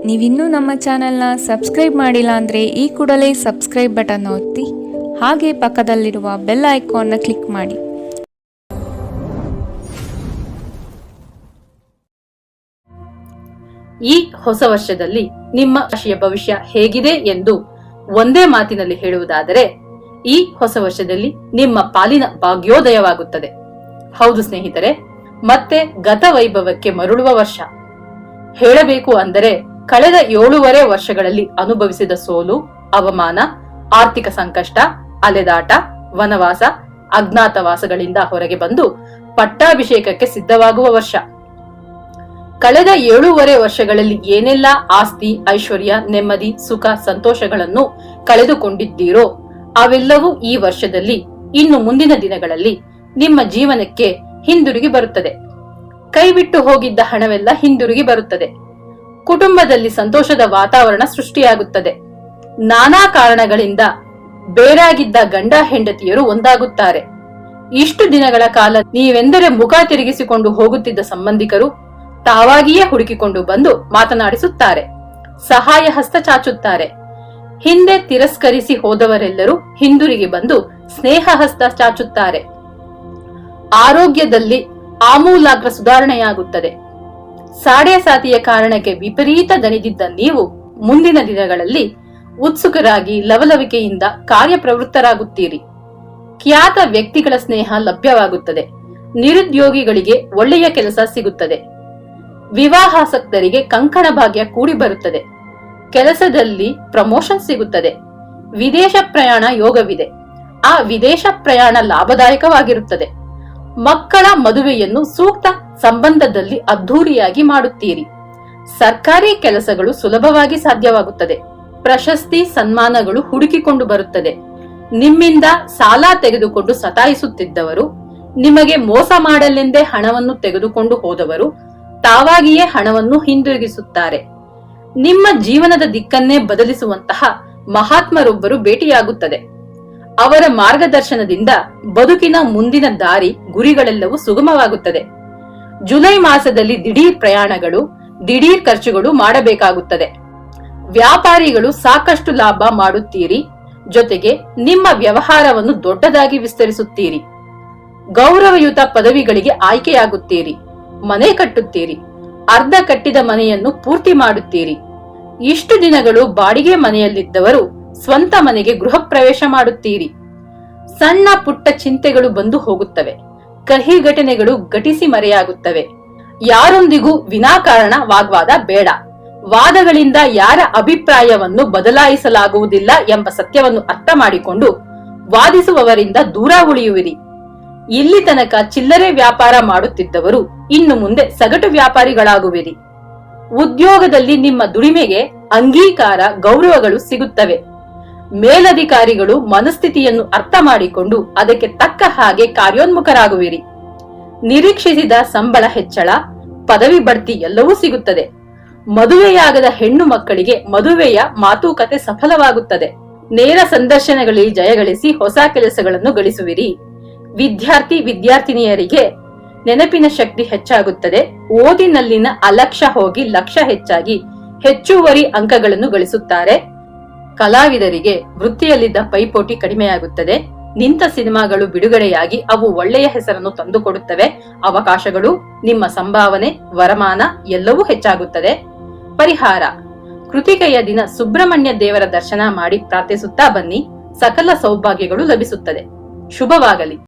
ನೀವಿನ್ನೂ ನಮ್ಮ ಚಾನೆಲ್ನ ಸಬ್ಸ್ಕ್ರೈಬ್ ಮಾಡಿಲ್ಲ ಅಂದರೆ ಈ ಕೂಡಲೇ ಸಬ್ಸ್ಕ್ರೈಬ್ ಬಟನ್ ಒತ್ತಿ ಹಾಗೆ ಪಕ್ಕದಲ್ಲಿರುವ ಬೆಲ್ ಐಕಾನ್ನ ಕ್ಲಿಕ್ ಮಾಡಿ. ಈ ಹೊಸ ವರ್ಷದಲ್ಲಿ ನಿಮ್ಮ ರಾಶಿಯ ಭವಿಷ್ಯ ಹೇಗಿದೆ ಎಂದು ಒಂದೇ ಮಾತಿನಲ್ಲಿ ಹೇಳುವುದಾದರೆ, ಈ ಹೊಸ ವರ್ಷದಲ್ಲಿ ನಿಮ್ಮ ಪಾಲಿನ ಭಾಗ್ಯೋದಯವಾಗುತ್ತದೆ. ಹೌದು ಸ್ನೇಹಿತರೆ, ಮತ್ತೆ ಗತ ವೈಭವಕ್ಕೆ ಮರಳುವ ವರ್ಷ. ಹೇಳಬೇಕು ಅಂದರೆ ಕಳೆದ 7.5 ವರ್ಷಗಳಲ್ಲಿ ಅನುಭವಿಸಿದ ಸೋಲು, ಅವಮಾನ, ಆರ್ಥಿಕ ಸಂಕಷ್ಟ, ಅಲೆದಾಟ, ವನವಾಸ, ಅಜ್ಞಾತವಾಸಗಳಿಂದ ಹೊರಗೆ ಬಂದು ಪಟ್ಟಾಭಿಷೇಕಕ್ಕೆ ಸಿದ್ಧವಾಗುವ ವರ್ಷ. ಕಳೆದ 7.5 ವರ್ಷಗಳಲ್ಲಿ ಏನೆಲ್ಲಾ ಆಸ್ತಿ, ಐಶ್ವರ್ಯ, ನೆಮ್ಮದಿ, ಸುಖ, ಸಂತೋಷಗಳನ್ನು ಕಳೆದುಕೊಂಡಿದ್ದೀರೋ ಅವೆಲ್ಲವೂ ಈ ವರ್ಷದಲ್ಲಿ, ಇನ್ನು ಮುಂದಿನ ದಿನಗಳಲ್ಲಿ ನಿಮ್ಮ ಜೀವನಕ್ಕೆ ಹಿಂದಿರುಗಿ ಬರುತ್ತದೆ. ಕೈಬಿಟ್ಟು ಹೋಗಿದ್ದ ಹಣವೆಲ್ಲ ಹಿಂದಿರುಗಿ ಬರುತ್ತದೆ. ಕುಟುಂಬದಲ್ಲಿ ಸಂತೋಷದ ವಾತಾವರಣ ಸೃಷ್ಟಿಯಾಗುತ್ತದೆ. ನಾನಾ ಕಾರಣಗಳಿಂದ ಬೇರಾಗಿದ್ದ ಗಂಡ ಹೆಂಡತಿಯರು ಒಂದಾಗುತ್ತಾರೆ. ಇಷ್ಟು ದಿನಗಳ ಕಾಲ ನೀವೆಂದರೆ ಮುಖ ತಿರುಗಿಸಿಕೊಂಡು ಹೋಗುತ್ತಿದ್ದ ಸಂಬಂಧಿಕರು ತಾವಾಗಿಯೇ ಹುಡುಕಿಕೊಂಡು ಬಂದು ಮಾತನಾಡಿಸುತ್ತಾರೆ, ಸಹಾಯ ಹಸ್ತ ಚಾಚುತ್ತಾರೆ. ಹಿಂದೆ ತಿರಸ್ಕರಿಸಿ ಹೋದವರೆಲ್ಲರೂ ಹಿಂದಿರುಗಿ ಬಂದು ಸ್ನೇಹ ಹಸ್ತ ಚಾಚುತ್ತಾರೆ. ಆರೋಗ್ಯದಲ್ಲಿ ಆಮೂಲಾಗ್ರ ಸುಧಾರಣೆಯಾಗುತ್ತದೆ. ಸಾಡೆ ಸಾತಿಯ ಕಾರಣಕ್ಕೆ ವಿಪರೀತ ದಣಿದಿದ್ದ ನೀವು ಮುಂದಿನ ದಿನಗಳಲ್ಲಿ ಉತ್ಸುಕರಾಗಿ ಲವಲವಿಕೆಯಿಂದ ಕಾರ್ಯಪ್ರವೃತ್ತರಾಗುತ್ತೀರಿ. ಖ್ಯಾತ ವ್ಯಕ್ತಿಗಳ ಸ್ನೇಹ ಲಭ್ಯವಾಗುತ್ತದೆ. ನಿರುದ್ಯೋಗಿಗಳಿಗೆ ಒಳ್ಳೆಯ ಕೆಲಸ ಸಿಗುತ್ತದೆ. ವಿವಾಹಾಸಕ್ತರಿಗೆ ಕಂಕಣ ಭಾಗ್ಯ ಕೂಡಿ ಬರುತ್ತದೆ. ಕೆಲಸದಲ್ಲಿ ಪ್ರಮೋಷನ್ ಸಿಗುತ್ತದೆ. ವಿದೇಶ ಪ್ರಯಾಣ ಯೋಗವಿದೆ. ಆ ವಿದೇಶ ಪ್ರಯಾಣ ಲಾಭದಾಯಕವಾಗಿರುತ್ತದೆ. ಮಕ್ಕಳ ಮದುವೆಯನ್ನು ಸೂಕ್ತ ಸಂಬಂಧದಲ್ಲಿ ಅದ್ಧೂರಿಯಾಗಿ ಮಾಡುತ್ತೀರಿ. ಸರ್ಕಾರಿ ಕೆಲಸಗಳು ಸುಲಭವಾಗಿ ಸಾಧ್ಯವಾಗುತ್ತದೆ. ಪ್ರಶಸ್ತಿ, ಸನ್ಮಾನಗಳು ಹುಡುಕಿಕೊಂಡು ಬರುತ್ತದೆ. ನಿಮ್ಮಿಂದ ಸಾಲ ತೆಗೆದುಕೊಂಡು ಸತಾಯಿಸುತ್ತಿದ್ದವರು, ನಿಮಗೆ ಮೋಸ ಮಾಡಲೆಂದೇ ಹಣವನ್ನು ತೆಗೆದುಕೊಂಡು ಹೋದವರು ತಾವಾಗಿಯೇ ಹಣವನ್ನು ಹಿಂದಿರುಗಿಸುತ್ತಾರೆ. ನಿಮ್ಮ ಜೀವನದ ದಿಕ್ಕನ್ನೇ ಬದಲಿಸುವಂತಹ ಮಹಾತ್ಮರೊಬ್ಬರು ಭೇಟಿಯಾಗುತ್ತದೆ. ಅವರ ಮಾರ್ಗದರ್ಶನದಿಂದ ಬದುಕಿನ ಮುಂದಿನ ದಾರಿ, ಗುರಿಗಳೆಲ್ಲವೂ ಸುಗಮವಾಗುತ್ತದೆ. ಜುಲೈ ಮಾಸದಲ್ಲಿ ದಿಢೀರ್ ಪ್ರಯಾಣಗಳು, ದಿಢೀರ್ ಖರ್ಚುಗಳು ಮಾಡಬೇಕಾಗುತ್ತದೆ. ವ್ಯಾಪಾರಿಗಳು ಸಾಕಷ್ಟು ಲಾಭ ಮಾಡುತ್ತೀರಿ. ಜೊತೆಗೆ ನಿಮ್ಮ ವ್ಯವಹಾರವನ್ನು ದೊಡ್ಡದಾಗಿ ವಿಸ್ತರಿಸುತ್ತೀರಿ. ಗೌರವಯುತ ಪದವಿಗಳಿಗೆ ಆಯ್ಕೆಯಾಗುತ್ತೀರಿ. ಮನೆ ಕಟ್ಟುತ್ತೀರಿ. ಅರ್ಧ ಕಟ್ಟಿದ ಮನೆಯನ್ನು ಪೂರ್ತಿ ಮಾಡುತ್ತೀರಿ. ಇಷ್ಟು ದಿನಗಳು ಬಾಡಿಗೆ ಮನೆಯಲ್ಲಿದ್ದವರು ಸ್ವಂತ ಮನೆಗೆ ಗೃಹ ಪ್ರವೇಶ ಮಾಡುತ್ತೀರಿ. ಸಣ್ಣ ಪುಟ್ಟ ಚಿಂತೆಗಳು ಬಂದು ಹೋಗುತ್ತವೆ. ಕಹಿ ಘಟನೆಗಳು ಘಟಿಸಿ ಮರೆಯಾಗುತ್ತವೆ. ಯಾರೊಂದಿಗೂ ವಿನಾಕಾರಣ ವಾಗ್ವಾದ ಬೇಡ. ವಾದಗಳಿಂದ ಯಾರ ಅಭಿಪ್ರಾಯವನ್ನು ಬದಲಾಯಿಸಲಾಗುವುದಿಲ್ಲ ಎಂಬ ಸತ್ಯವನ್ನು ಅರ್ಥ ಮಾಡಿಕೊಂಡು ವಾದಿಸುವವರಿಂದ ದೂರ ಉಳಿಯುವಿರಿ. ಇಲ್ಲಿ ತನಕ ಚಿಲ್ಲರೆ ವ್ಯಾಪಾರ ಮಾಡುತ್ತಿದ್ದವರು ಇನ್ನು ಮುಂದೆ ಸಗಟು ವ್ಯಾಪಾರಿಗಳಾಗುವಿರಿ. ಉದ್ಯೋಗದಲ್ಲಿ ನಿಮ್ಮ ದುಡಿಮೆಗೆ ಅಂಗೀಕಾರ, ಗೌರವಗಳು ಸಿಗುತ್ತವೆ. ಮೇಲಧಿಕಾರಿಗಳು ಮನಸ್ಥಿತಿಯನ್ನು ಅರ್ಥ ಮಾಡಿಕೊಂಡು ಅದಕ್ಕೆ ತಕ್ಕ ಹಾಗೆ ಕಾರ್ಯೋನ್ಮುಖರಾಗುವಿರಿ. ನಿರೀಕ್ಷಿಸಿದ ಸಂಬಳ ಹೆಚ್ಚಳ, ಪದವಿ ಬಡ್ತಿ ಎಲ್ಲವೂ ಸಿಗುತ್ತದೆ. ಮದುವೆಯಾಗದ ಹೆಣ್ಣು ಮಕ್ಕಳಿಗೆ ಮದುವೆಯ ಮಾತುಕತೆ ಸಫಲವಾಗುತ್ತದೆ. ನೇರ ಸಂದರ್ಶನಗಳಲ್ಲಿ ಜಯಗಳಿಸಿ ಹೊಸ ಕೆಲಸಗಳನ್ನು ಗಳಿಸುವಿರಿ. ವಿದ್ಯಾರ್ಥಿನಿಯರಿಗೆ ನೆನಪಿನ ಶಕ್ತಿ ಹೆಚ್ಚಾಗುತ್ತದೆ. ಓದಿನಲ್ಲಿನ ಅಲಕ್ಷ್ಯ ಹೋಗಿ ಲಕ್ಷ್ಯ ಹೆಚ್ಚಾಗಿ ಹೆಚ್ಚುವರಿ ಅಂಕಗಳನ್ನು ಗಳಿಸುತ್ತಾರೆ. ಕಲಾವಿದರಿಗೆ ವೃತ್ತಿಯಲ್ಲಿದ್ದ ಪೈಪೋಟಿ ಕಡಿಮೆಯಾಗುತ್ತದೆ. ನಿಂತ ಸಿನಿಮಾಗಳು ಬಿಡುಗಡೆಯಾಗಿ ಅವು ಒಳ್ಳೆಯ ಹೆಸರನ್ನು ತಂದುಕೊಡುತ್ತವೆ. ಅವಕಾಶಗಳು, ನಿಮ್ಮ ಸಂಭಾವನೆ, ವರಮಾನ ಎಲ್ಲವೂ ಹೆಚ್ಚಾಗುತ್ತದೆ. ಪರಿಹಾರ: ಕೃತಿಕೆಯ ದಿನ ಸುಬ್ರಹ್ಮಣ್ಯ ದೇವರ ದರ್ಶನ ಮಾಡಿ ಪ್ರಾರ್ಥಿಸುತ್ತಾ ಬನ್ನಿ. ಸಕಲ ಸೌಭಾಗ್ಯಗಳು ಲಭಿಸುತ್ತದೆ. ಶುಭವಾಗಲಿ.